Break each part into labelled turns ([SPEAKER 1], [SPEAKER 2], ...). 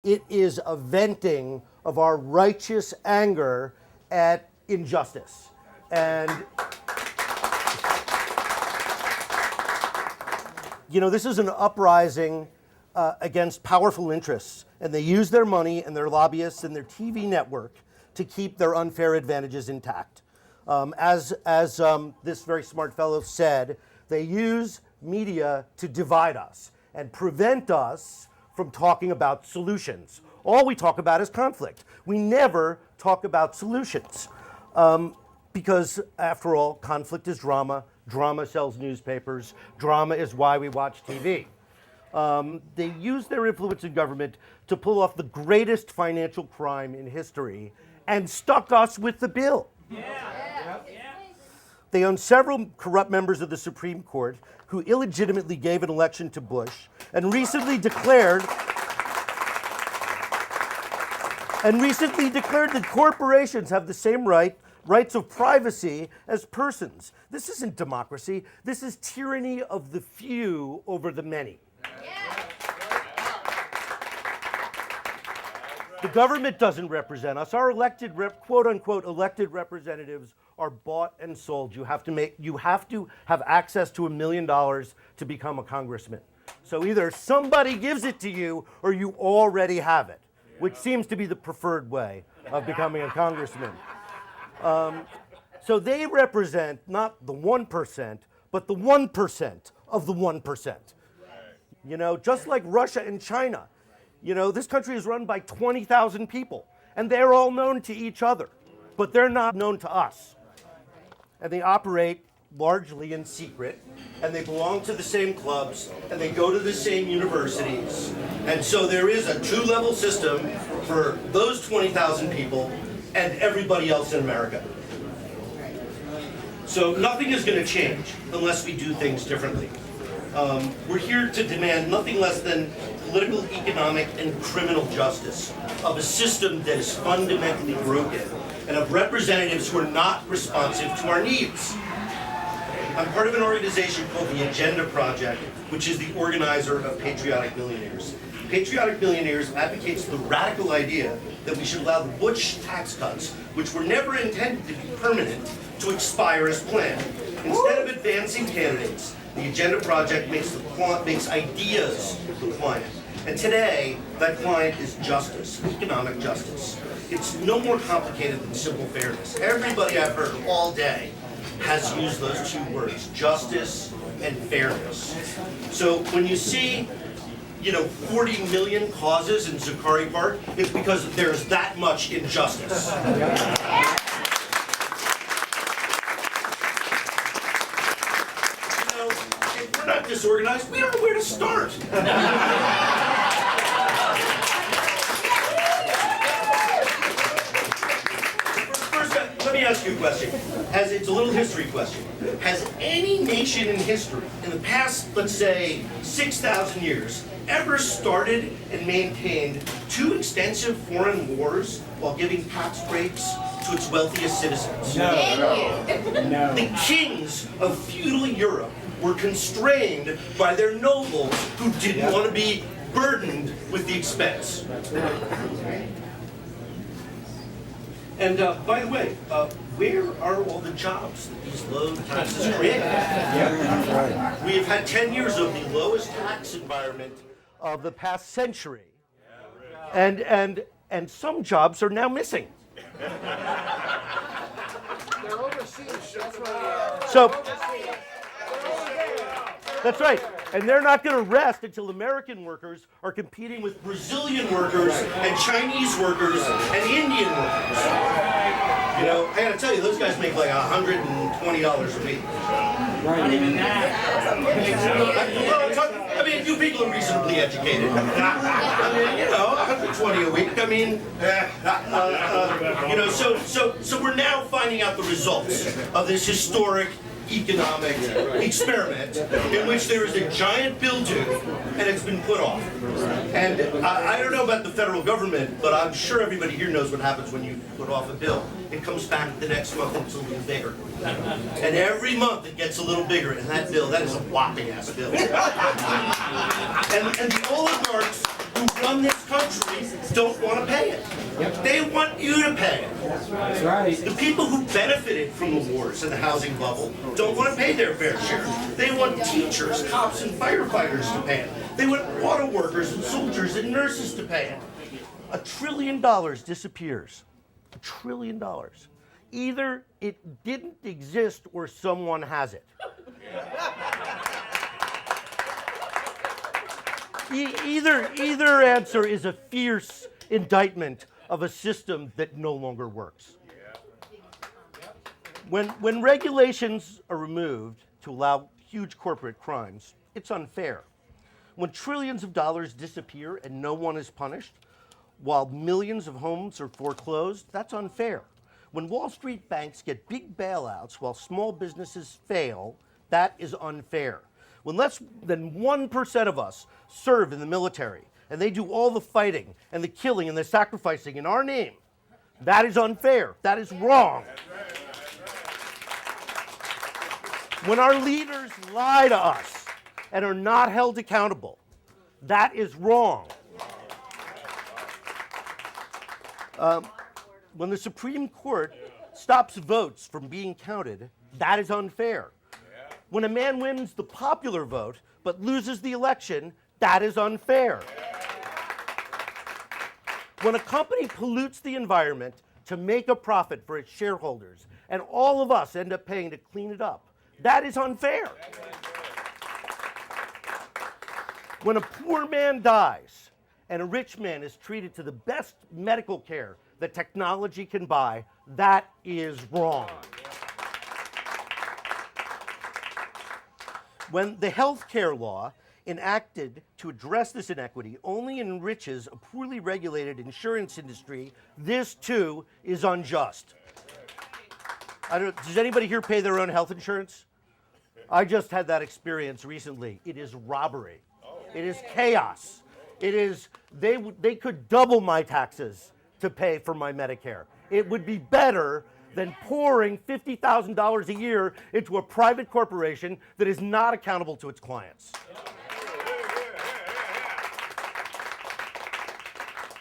[SPEAKER 1] It is a venting of our righteous anger at injustice. And, you know, this is an uprising against powerful interests, and they use their money and their lobbyists and their TV network to keep their unfair advantages intact. As this very smart fellow said, they use media to divide us and prevent us from talking about solutions. All we talk about is conflict. We never talk about solutions. Because, after all, conflict is drama. Drama sells newspapers. Drama is why we watch TV. They use their influence in government to pull off the greatest financial crime in history and stuck us with the bill. They own several corrupt members of the Supreme Court who illegitimately gave an election to Bush and recently declared that corporations have the same rights of privacy as persons. This isn't democracy. This is tyranny of the few over the many. The government doesn't represent us. Our elected, quote-unquote, elected representatives are bought and sold. You have to have access to $1 million to become a congressman. So either somebody gives it to you or you already have it, which seems to be the preferred way of becoming a congressman. So they represent not the 1%, but the 1% of the 1%. You know, just like Russia and China. You know, this country is run by 20,000 people, and they're all known to each other, but they're not known to us. And they operate largely in secret, and they belong to the same clubs, and they go to the same universities. And so there is a two-level system for those 20,000 people and everybody else in America. So nothing is going to change unless we do things differently. We're here to demand nothing less than political, economic, and criminal justice of a system that is fundamentally broken and of representatives who are not responsive to our needs. I'm part of an organization called the Agenda Project, which is the organizer of Patriotic Millionaires. Patriotic Millionaires advocates the radical idea that we should allow the Bush tax cuts, which were never intended to be permanent, to expire as planned. Instead of advancing candidates, the Agenda Project makes ideas the client. And today, that client is justice, economic justice. It's no more complicated than simple fairness. Everybody I've heard all day has used those two words, justice and fairness. So when you see, 40 million causes in Zuccari Park, it's because there's that much injustice. If we're not disorganized, we don't know where to start. Let me ask you a question. It's a little history question. Has any nation in history, in the past, let's say, 6,000 years, ever started and maintained two extensive foreign wars while giving tax breaks to its wealthiest citizens?
[SPEAKER 2] No.
[SPEAKER 1] The kings of feudal Europe were constrained by their nobles who didn't want to be burdened with the expense. And by the way, where are all the jobs that these low taxes create? We have had 10 years of the lowest tax environment of the past century, and some jobs are now missing.
[SPEAKER 3] They're overseas.
[SPEAKER 1] That's right. And they're not going to rest until American workers are competing with Brazilian workers and Chinese workers and Indian workers. I got to tell you, those guys make like $120 a week. I mean, you people are reasonably educated. 120 a week. So we're now finding out the results of this historic economic experiment in which there is a giant bill due and it's been put off. And I don't know about the federal government, but I'm sure everybody here knows what happens when you put off a bill. It comes back the next month and it's a little bigger. And every month it gets a little bigger, and that is a whopping ass bill. And the oligarchs who run this country don't want to pay it. They want you to pay it.
[SPEAKER 2] That's right.
[SPEAKER 1] The people who benefited from the wars and the housing bubble don't want to pay their fair share. They want teachers, cops, and firefighters to pay it. They want auto workers and soldiers and nurses to pay it. $1 trillion disappears. $1 trillion. Either it didn't exist or someone has it. Either answer is a fierce indictment of a system that no longer works. When regulations are removed to allow huge corporate crimes, it's unfair. When trillions of dollars disappear and no one is punished, while millions of homes are foreclosed, that's unfair. When Wall Street banks get big bailouts while small businesses fail, that is unfair. When less than 1% of us serve in the military and they do all the fighting and the killing and the sacrificing in our name, that is unfair. That is wrong. When our leaders lie to us and are not held accountable, that is wrong. When the Supreme Court stops votes from being counted, that is unfair. When a man wins the popular vote but loses the election, that is unfair. When a company pollutes the environment to make a profit for its shareholders and all of us end up paying to clean it up, that is unfair. When a poor man dies and a rich man is treated to the best medical care that technology can buy, that is wrong. When the health care law enacted to address this inequity only enriches a poorly regulated insurance industry, this too is unjust. Does anybody here pay their own health insurance? I just had that experience recently. It is robbery. It is chaos. It is, they could double my taxes to pay for my Medicare. It would be better than pouring $50,000 a year into a private corporation that is not accountable to its clients.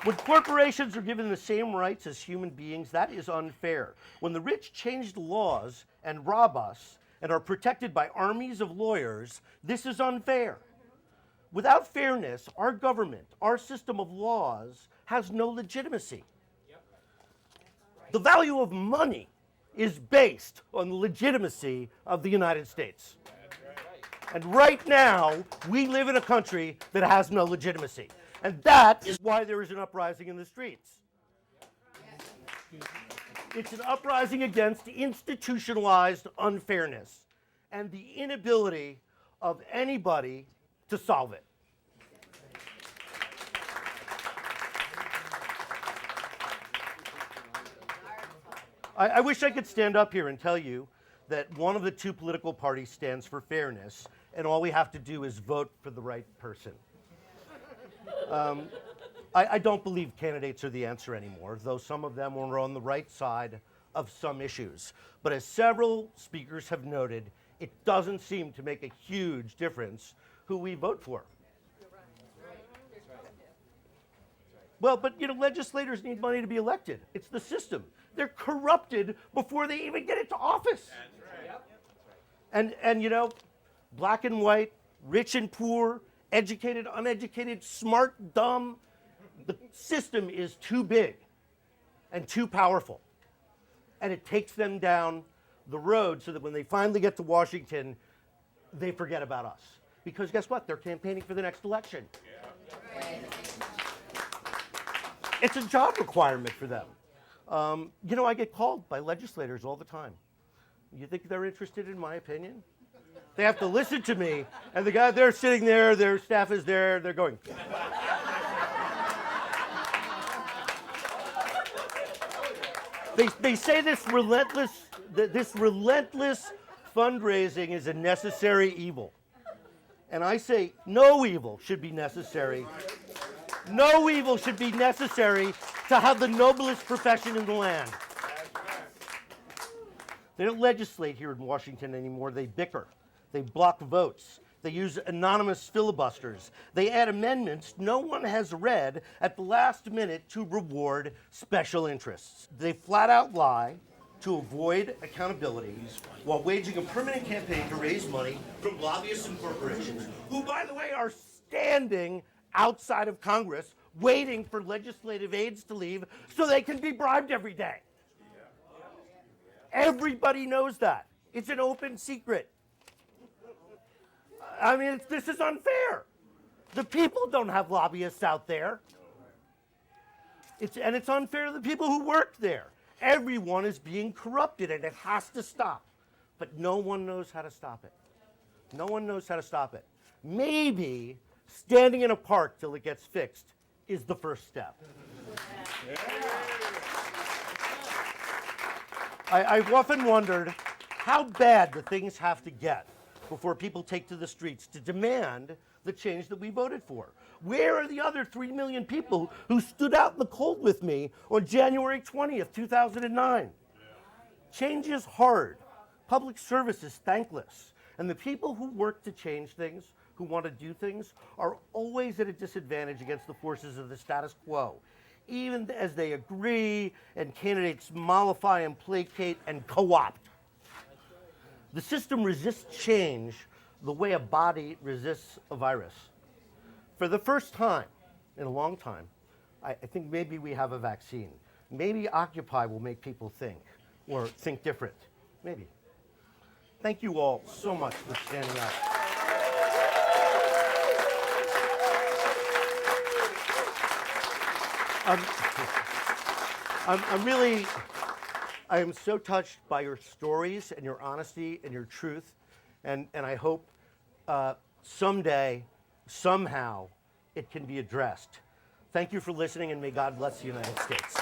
[SPEAKER 1] When corporations are given the same rights as human beings, that is unfair. When the rich change the laws and rob us and are protected by armies of lawyers, this is unfair. Without fairness, our government, our system of laws, has no legitimacy. The value of money is based on the legitimacy of the United States. And right now, we live in a country that has no legitimacy. And that is why there is an uprising in the streets. It's an uprising against institutionalized unfairness and the inability of anybody to solve it. I wish I could stand up here and tell you that one of the two political parties stands for fairness, and all we have to do is vote for the right person. I don't believe candidates are the answer anymore, though some of them are on the right side of some issues. But as several speakers have noted, it doesn't seem to make a huge difference who we vote for. Well, but legislators need money to be elected. It's the system. They're corrupted before they even get into office. And black and white, rich and poor, educated, uneducated, smart, dumb, the system is too big and too powerful. And it takes them down the road so that when they finally get to Washington, they forget about us. Because guess what? They're campaigning for the next election. It's a job requirement for them. I get called by legislators all the time. You think they're interested in my opinion? They have to listen to me, and the guy, they're sitting there, their staff is there, they're going. They say this relentless fundraising is a necessary evil. And I say no evil should be necessary. No evil should be necessary to have the noblest profession in the land. They don't legislate here in Washington anymore. They bicker. They block votes. They use anonymous filibusters. They add amendments no one has read at the last minute to reward special interests. They flat out lie to avoid accountability while waging a permanent campaign to raise money from lobbyists and corporations, who, by the way, are standing outside of Congress waiting for legislative aides to leave so they can be bribed every day. Everybody knows that. It's an open secret. I mean, this is unfair. The people don't have lobbyists out there. And it's unfair to the people who work there. Everyone is being corrupted, and it has to stop. But no one knows how to stop it. No one knows how to stop it. Maybe standing in a park till it gets fixed is the first step. I've often wondered how bad the things have to get before people take to the streets to demand the change that we voted for. Where are the other 3 million people who stood out in the cold with me on January 20th, 2009? Change is hard. Public service is thankless. And the people who work to change things, who want to do things, are always at a disadvantage against the forces of the status quo, even as they agree and candidates mollify and placate and co-opt. The system resists change the way a body resists a virus. For the first time in a long time, I think maybe we have a vaccine. Maybe Occupy will make people think, or think different. Maybe. Thank you all so much for standing up. I am so touched by your stories and your honesty and your truth, and I hope someday, somehow, it can be addressed. Thank you for listening, and may God bless the United States.